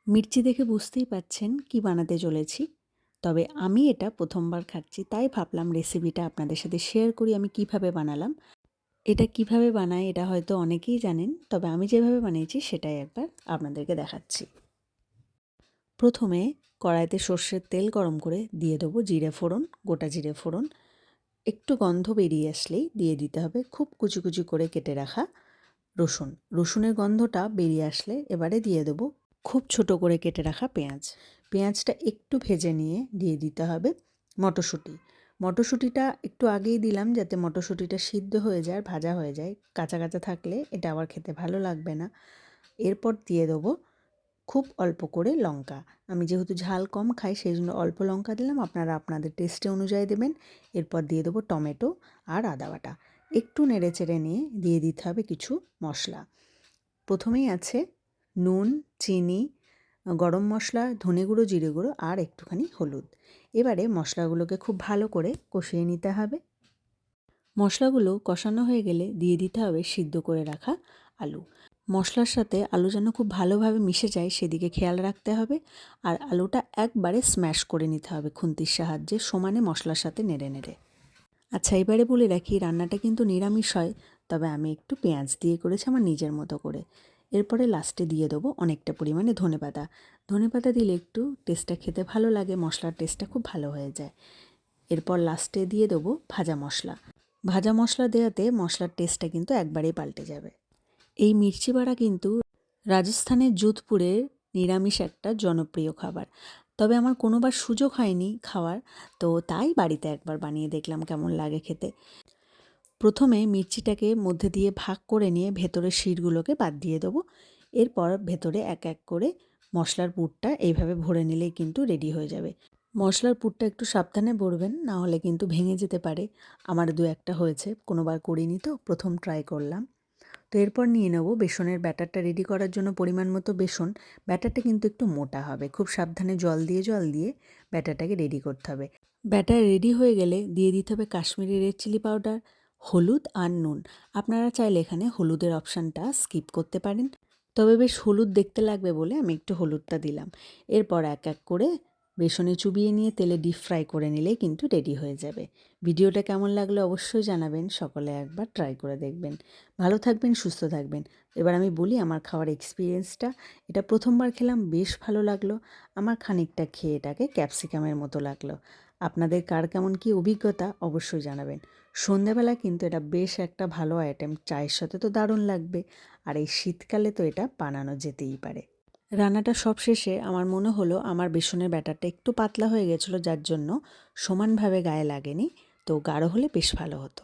মির্চি দেখে বুঝতেই পারছেন কি বানাতে চলেছি। তবে আমি এটা প্রথমবার খাচ্ছি, তাই ভাবলাম রেসিপিটা আপনাদের সাথে শেয়ার করি আমি কিভাবে বানালাম। এটা কিভাবে বানাই এটা হয়তো অনেকেই জানেন, তবে আমি যেভাবে বানিয়েছি সেটাই একবার আপনাদেরকে দেখাচ্ছি। প্রথমে কড়াইতে সর্ষের তেল গরম করে দিয়ে দেবো জিরে ফোড়ন, গোটা জিরে ফোড়ন। একটু গন্ধ বেরিয়ে আসলেই দিয়ে দিতে হবে খুব কুচি কুচি করে কেটে রাখা রসুন। রসুনের গন্ধটা বেরিয়ে আসলে এবারে দিয়ে দেবো খুব ছোট করে কেটে রাখা পেঁয়াজ। পেঁয়াজটা একটু ভেজে নিয়ে দিয়ে দিতে হবে মটরশুঁটি। মটরশুঁটিটা একটু আগেই দিলাম যাতে মটরশুঁটিটা সিদ্ধ হয়ে যায়, ভাজা হয়ে যায়। কাঁচা কাঁচা থাকলে এটা আবার খেতে ভালো লাগবে না। এরপর দিয়ে দেবো খুব অল্প করে লঙ্কা। আমি যেহেতু ঝাল কম খাই সেই জন্য অল্প লঙ্কা দিলাম, আপনারা আপনাদের টেস্টে অনুযায়ী দেবেন। এরপর দিয়ে দেবো টমেটো আর আদা বাটা। একটু নেড়ে চেড়ে নিয়ে দিয়ে দিতে হবে কিছু মশলা। প্রথমেই আছে নুন, চিনি, গরম মশলা, ধনে গুঁড়ো, জিরে গুঁড়ো আর একটুখানি হলুদ। এবারে মশলাগুলোকে খুব ভালো করে কষিয়ে নিতে হবে। মশলাগুলো কষানো হয়ে গেলে দিয়ে দিতে হবে সিদ্ধ করে রাখা আলু। মশলার সাথে আলু যেন খুব ভালোভাবে মিশে যায় সেদিকে খেয়াল রাখতে হবে। আর আলুটা একবারে স্ম্যাশ করে নিতে হবে খুন্তির সাহায্যে, সমানে মশলার সাথে নেড়ে নেড়ে। আচ্ছা, এবারে বলে রাখি রান্নাটা কিন্তু নিরামিষ হয়, তবে আমি একটু পেঁয়াজ দিয়ে করেছি আমার নিজের মতো করে। এরপরে লাস্টে দিয়ে দেবো অনেকটা পরিমাণে ধনেপাতা। ধনেপাতা দিলে একটু টেস্টটা খেতে ভালো লাগে, মশলার টেস্টটা খুব ভালো হয়ে যায়। এরপর লাস্টে দিয়ে দেবো ভাজা মশলা। ভাজা মশলা দেওয়াতে মশলার টেস্টটা কিন্তু একবারেই পাল্টে যাবে। এই মির্চি বাড়া কিন্তু রাজস্থানের যোধপুরের নিরামিষ একটা জনপ্রিয় খাবার। তবে আমার কোনোবার সুযোগ হয়নি খাওয়ার, তো তাই বাড়িতে একবার বানিয়ে দেখলাম কেমন লাগে খেতে। প্রথমে মির্চিটাকে মধ্যে দিয়ে ভাগ করে নিয়ে ভেতরের শিরগুলোকে বাদ দিয়ে দেবো। এরপর ভেতরে এক এক করে মশলার পুরটা এইভাবে ভরে নিলেই কিন্তু রেডি হয়ে যাবে। মশলার পুরটা একটু সাবধানে ভরবেন, না হলে কিন্তু ভেঙে যেতে পারে। আমার দু একটা হয়েছে, কোনোবার করিনি তো প্রথম ট্রাই করলাম। তো এরপর নিয়ে নেব বেসনের ব্যাটারটা রেডি করার জন্য পরিমাণ মতো বেসন। ব্যাটারটা কিন্তু একটু মোটা হবে, খুব সাবধানে জল দিয়ে ব্যাটারটাকে রেডি করতে হবে। ব্যাটার রেডি হয়ে গেলে দিয়ে দিতে হবে কাশ্মীরি রেড চিলি পাউডার, হলুদ আর নুন। আপনারা চাইলে এখানে হলুদের অপশানটা স্কিপ করতে পারেন, তবে বেশ হলুদ দেখতে লাগবে বলে আমি একটু হলুদটা দিলাম। এরপর এক এক করে বেসনে চুবিয়ে নিয়ে তেলে ডিপ ফ্রাই করে নিলেই কিন্তু রেডি হয়ে যাবে। ভিডিওটা কেমন লাগলো অবশ্যই জানাবেন, সকলে একবার ট্রাই করে দেখবেন। ভালো থাকবেন, সুস্থ থাকবেন। এবার আমি বলি আমার খাওয়ার এক্সপিরিয়েন্সটা। এটা প্রথমবার খেলাম, বেশ ভালো লাগলো। আমার খানিকটা খেয়ে এটাকে ক্যাপসিকামের মতো লাগলো। আপনাদের কার কেমন কী অভিজ্ঞতা অবশ্যই জানাবেন। সন্ধেবেলা কিন্তু এটা বেশ একটা ভালো আইটেম, চায়ের সাথে তো দারুণ লাগবে। আর এই শীতকালে তো এটা বানানো যেতেই পারে। রান্নাটা সব শেষে আমার মনে হলো আমার বেসনের ব্যাটারটা একটু পাতলা হয়ে গেছিলো, যার জন্য সমানভাবে গায়ে লাগেনি, তো গাঢ় হলে বেশ ভালো হতো।